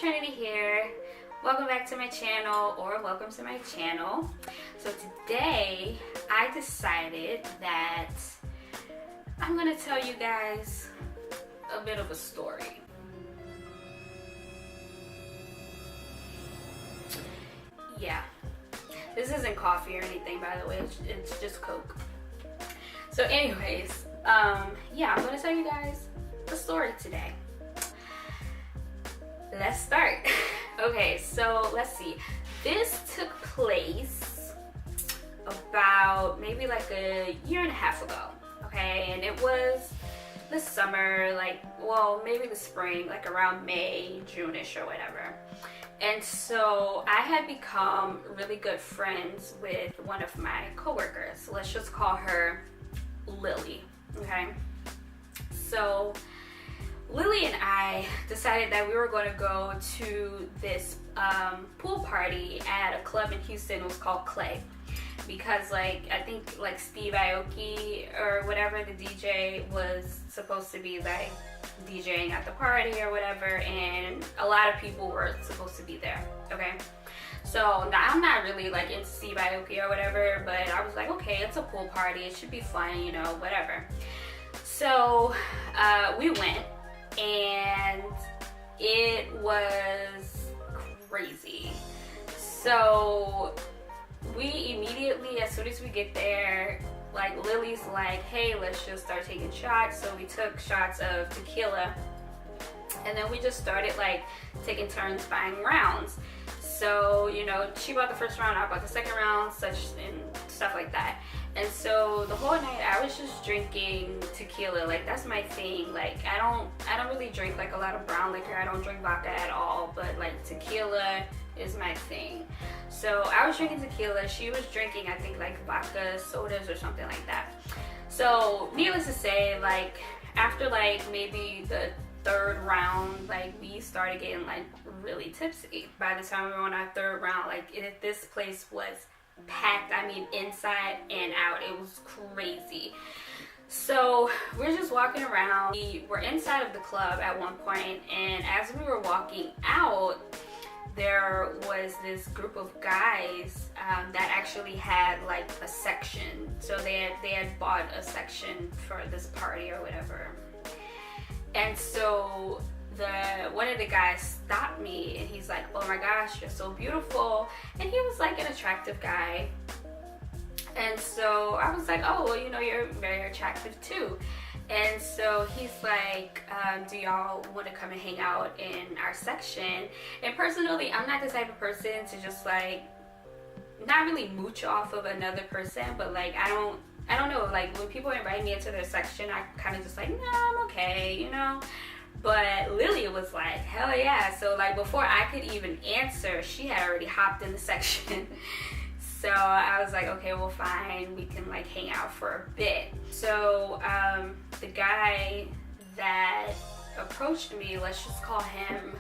Trinity here. Welcome back to my channel, or welcome to my channel. So today I decided that I'm gonna tell you guys a bit of a story. Yeah, this isn't coffee or anything, by the way, it's just Coke. So anyways, yeah, I'm gonna tell you guys a story today. Let's start. Okay, so let's see. This took place about maybe like a year and a half ago, okay? And it was the summer, like, well, maybe the spring, like around May, June-ish or whatever. And so I had become really good friends with one of my coworkers. Let's just call her Lily, okay? So Lily and I decided that we were going to go to this pool party at a club in Houston. It was called Clay, because like I think like Steve Aoki or whatever, the DJ, was supposed to be like DJing at the party or whatever, and a lot of people were supposed to be there. Okay, so now I'm not really like into Steve Aoki or whatever, but I was like, okay, it's a pool party, it should be fun, you know, whatever. So we went, and it was crazy. So we immediately, as soon as we get there, like Lily's like, hey, let's just start taking shots. So we took shots of tequila, and then we just started like taking turns buying rounds. So, you know, she bought the first round, I bought the second round, such and stuff like that. And so the whole night I was just drinking tequila. Like, that's my thing. Like, I don't really drink like a lot of brown liquor. I don't drink vodka at all, but like tequila is my thing. So I was drinking tequila, she was drinking I think like vodka sodas or something like that. So needless to say, like after like maybe the third round, like we started getting like really tipsy. By the time we were on our third round, like this place was packed. I mean, inside and out, it was crazy. So we're just walking around. We were inside of the club at one point, and as we were walking out, there was this group of guys that actually had like a section. So they had bought a section for this party or whatever. And so one of the guys stopped me, and he's like, oh my gosh, you're so beautiful. And he was like an attractive guy. And so I was like, oh, well, you know, you're very attractive too. And so he's like, do y'all want to come and hang out in our section? And personally, I'm not the type of person to just like, not really mooch off of another person, but like I don't know, like when people invite me into their section, I kind of just like, no, I'm okay, you know. But Lily was like, hell yeah. So like before I could even answer, she had already hopped in the section. So I was like, okay, well fine, we can like hang out for a bit. So the guy that approached me, let's just call him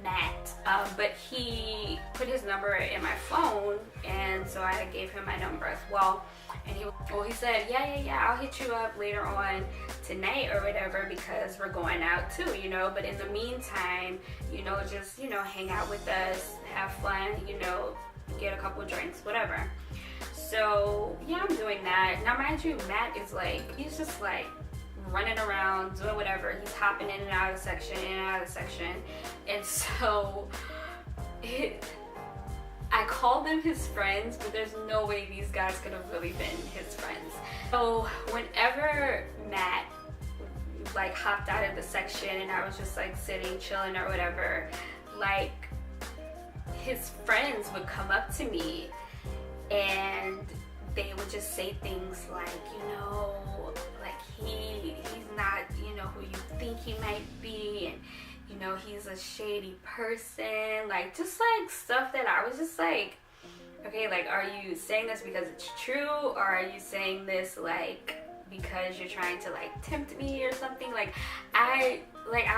Matt, but he put his number in my phone, and so I gave him my number as well. And he said, yeah, I'll hit you up later on tonight or whatever, because we're going out too, you know. But in the meantime, you know, just, you know, hang out with us, have fun, you know, get a couple drinks, whatever. So yeah, I'm doing that. Now mind you, Matt is like, he's just like running around doing whatever. He's hopping in and out of the section, and so I called them his friends, but there's no way these guys could have really been his friends. So whenever Matt like hopped out of the section and I was just like sitting chilling or whatever, like his friends would come up to me and they would just say things like, you know, like he's not, you know, who you think he might be, and you know, he's a shady person, like just like stuff that I was just like, okay, like are you saying this because it's true, or are you saying this like because you're trying to like tempt me or something? Like I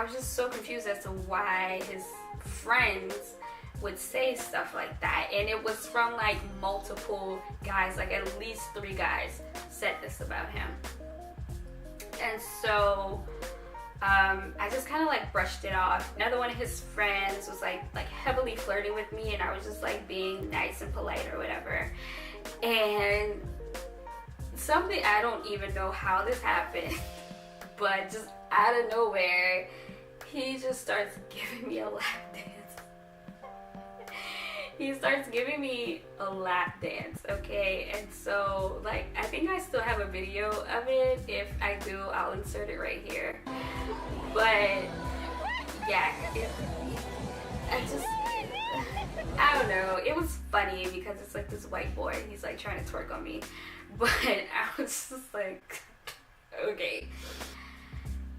was just so confused as to why his friends would say stuff like that. And it was from like multiple guys, like at least 3 guys said this about him. And so I just kind of like brushed it off. Another one of his friends was like heavily flirting with me, and I was just like being nice and polite or whatever. And something, I don't even know how this happened, but just out of nowhere, he just starts giving me a lap dance. He starts giving me a lap dance, okay? And so, like, I think I still have a video of it. If I do, I'll insert it right here. But, yeah, I don't know. It was funny because it's like this white boy, he's like trying to twerk on me. But I was just like, okay.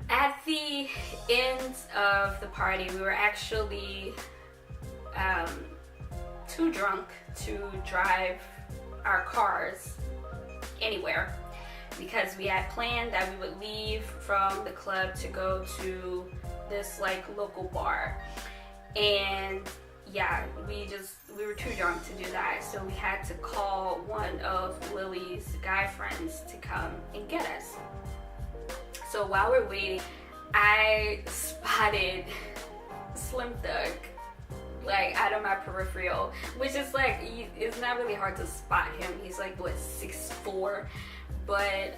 At the end of the party, we were actually too drunk to drive our cars anywhere, because we had planned that we would leave from the club to go to this like local bar. And yeah, we were too drunk to do that, so we had to call one of Lily's guy friends to come and get us. So while we're waiting, I spotted Slim Thug like out of my peripheral, which is like, it's not really hard to spot him. He's like what, 6'4", but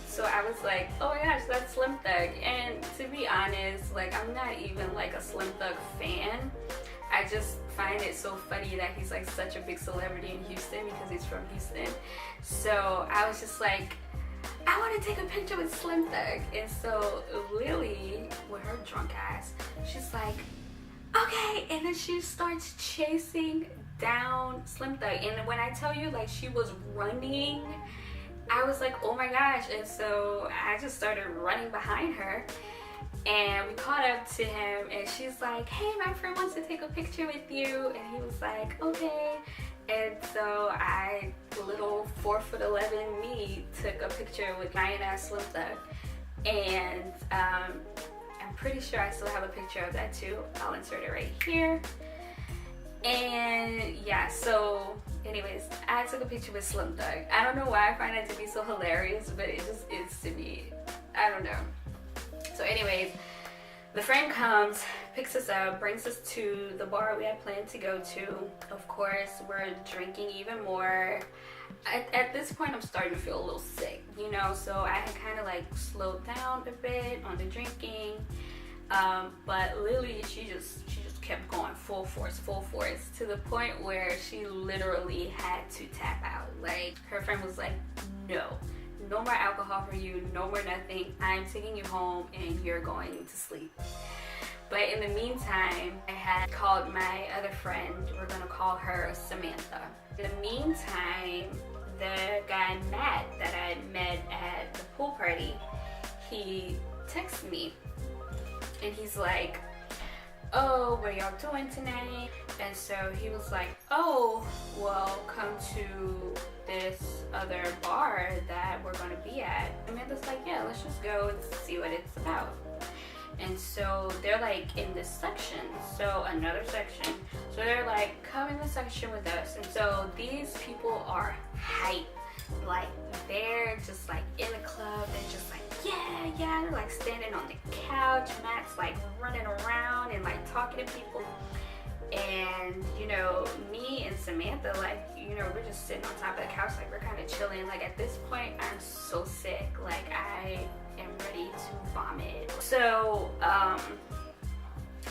so I was like, oh my gosh, that's Slim Thug. And to be honest, like, I'm not even like a Slim Thug fan. I just find it so funny that he's like such a big celebrity in Houston because he's from Houston. So I was just like, I want to take a picture with Slim Thug. And so Lily, with her drunk ass, she's like, okay. And then she starts chasing down Slim Thug. And when I tell you, like, she was running, I was like, oh my gosh. And so I just started running behind her. And we caught up to him, and she's like, hey, my friend wants to take a picture with you. And he was like, okay. And so I, little 4'11" me, took a picture with giant ass Slim Thug. And I'm pretty sure I still have a picture of that too. I'll insert it right here. And yeah, so anyways, I took a picture with Slim Thug. I don't know why I find it to be so hilarious, but it just is to me. I don't know. So anyways, the friend comes, picks us up, brings us to the bar we had planned to go to. Of course, we're drinking even more. At this point, I'm starting to feel a little sick, you know, so I had kind of like slowed down a bit on the drinking. But Lily, she just kept going full force, to the point where she literally had to tap out. Like, her friend was like, no more alcohol for you, no more nothing. I'm taking you home and you're going to sleep. But in the meantime, I had called my other friend. We're gonna call her Samantha. In the meantime, the guy Matt that I met at the pool party, he texted me and he's like, oh, what are y'all doing tonight? And so he was like, oh, well, come to this other bar that we're gonna be at. Amanda's like, yeah, let's just go and see what it's about. And so they're like in this section, so another section. So they're like, come in the section with us. And so these people are hype. Like, they're just like in the club, they're just like, yeah, they're like standing on the couch. Matt's like running around and like talking to people. And, you know, me and Samantha, like, you know, we're just sitting on top of the couch, like, we're kind of chilling. Like, at this point, I'm so sick. Like, I am ready to vomit. So,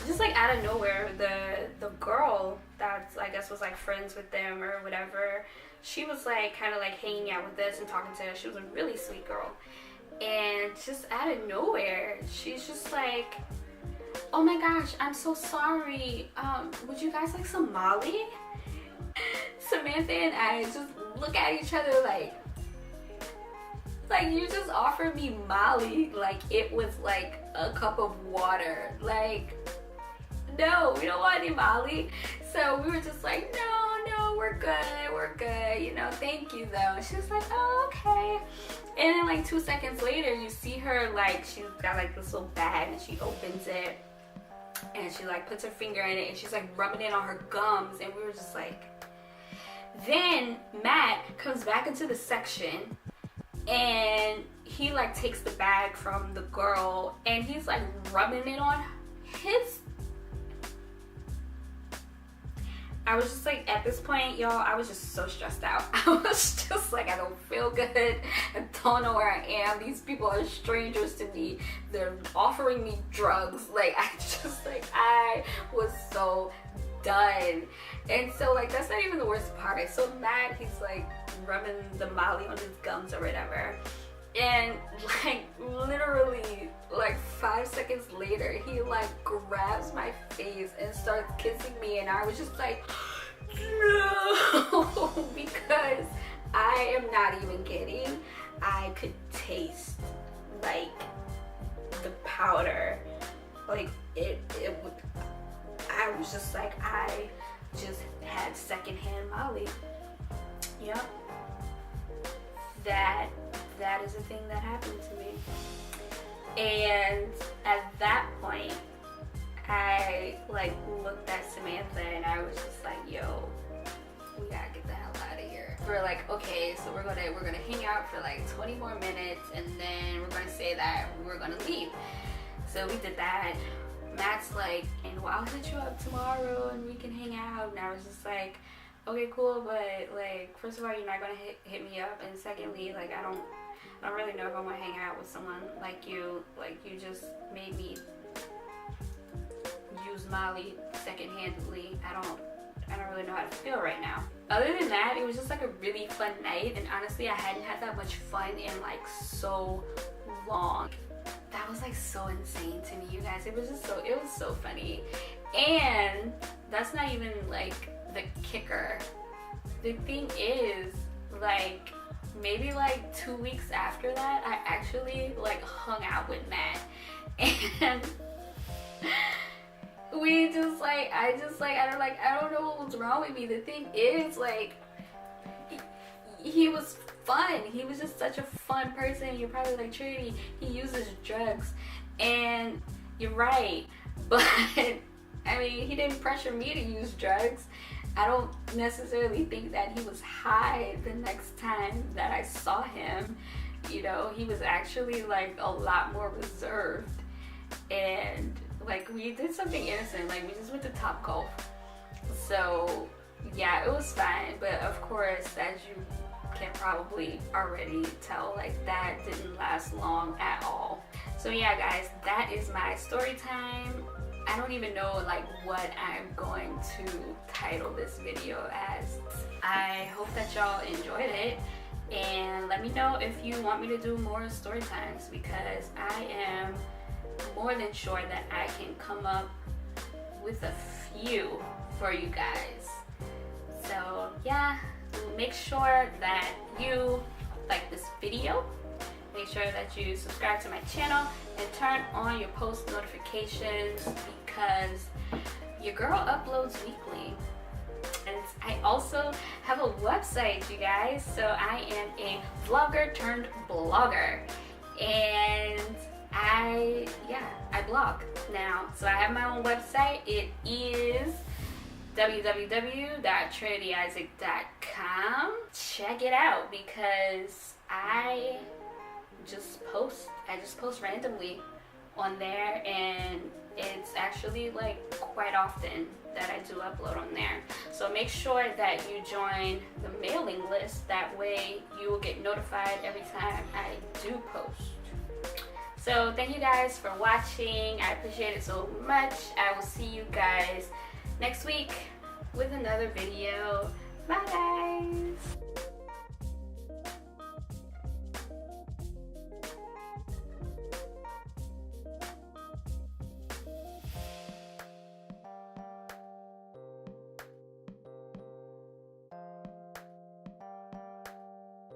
just like out of nowhere, the girl that's, I guess, was like friends with them or whatever, she was like kind of like hanging out with us and talking to us. She was a really sweet girl. And just out of nowhere, she's just like, oh my gosh, I'm so sorry. Would you guys like some Molly? Samantha and I just look at each other like you just offered me Molly like it was like a cup of water. Like, no, we don't want any Molly. So we were just like, no, we're good, you know, thank you though. And she was like, oh, okay. And then like 2 seconds later, you see her, like, she's got like this little bag and she opens it and she like puts her finger in it and she's like rubbing it on her gums. And we were just like, then Matt comes back into the section and he like takes the bag from the girl and he's like rubbing it on his. I was just like, at this point, y'all, I was just so stressed out. I was just like, I don't feel good. I don't know where I am. These people are strangers to me. They're offering me drugs. Like, I was so done. And so, like, that's not even the worst part. It's so mad he's like rubbing the Molly on his gums or whatever. And like literally like 5 seconds later, he like grabs my face and starts kissing me, and I was just like, no, because I am not even kidding. I could taste like the powder, like it would. I was just like, I just had secondhand Molly. Yep. That is a thing that happened to me. And at that point, I like looked at Samantha and I was just like, yo, we gotta get the hell out of here. We're like, okay, so we're gonna hang out for like 20 more minutes and then we're gonna say that we're gonna leave. So we did that. Matt's like, and well, I'll hit you up tomorrow and we can hang out. And I was just like, okay, cool, but like, first of all, you're not gonna hit me up, and secondly, like, I don't really know if I want to hang out with someone like you. Like, you just made me use Molly second-handedly. I don't really know how to feel right now. Other than that, it was just like a really fun night, and honestly, I hadn't had that much fun in like so long. That was like so insane to me, you guys. It was so funny. And that's not even like the kicker. The thing is, like, maybe like 2 weeks after that, I actually like hung out with Matt, and we just like, I don't know what was wrong with me. The thing is, like, he was fun. He was just such a fun person. You're probably like, Trinity, he uses drugs, and you're right, but I mean, he didn't pressure me to use drugs. I don't necessarily think that he was high the next time that I saw him. You know, he was actually like a lot more reserved, and like we did something innocent. Like, we just went to Topgolf. So yeah, it was fine. But of course, as you can probably already tell, like, that didn't last long at all. So yeah, guys, that is my story time. I don't even know like what I'm going to title this video as. I hope that y'all enjoyed it, and let me know if you want me to do more story times, because I am more than sure that I can come up with a few for you guys. So yeah, make sure that you like this video. Make sure that you subscribe to my channel and turn on your post notifications, because your girl uploads weekly. And I also have a website, you guys. So I am a vlogger turned blogger, and I blog now. So I have my own website. It is www.trinityisaac.com. Check it out, because I just post randomly on there, and it's actually like quite often that I do upload on there. So make sure that you join the mailing list. That way you will get notified every time I do post. So thank you guys for watching. I appreciate it so much. I will see you guys next week with another video. Bye guys.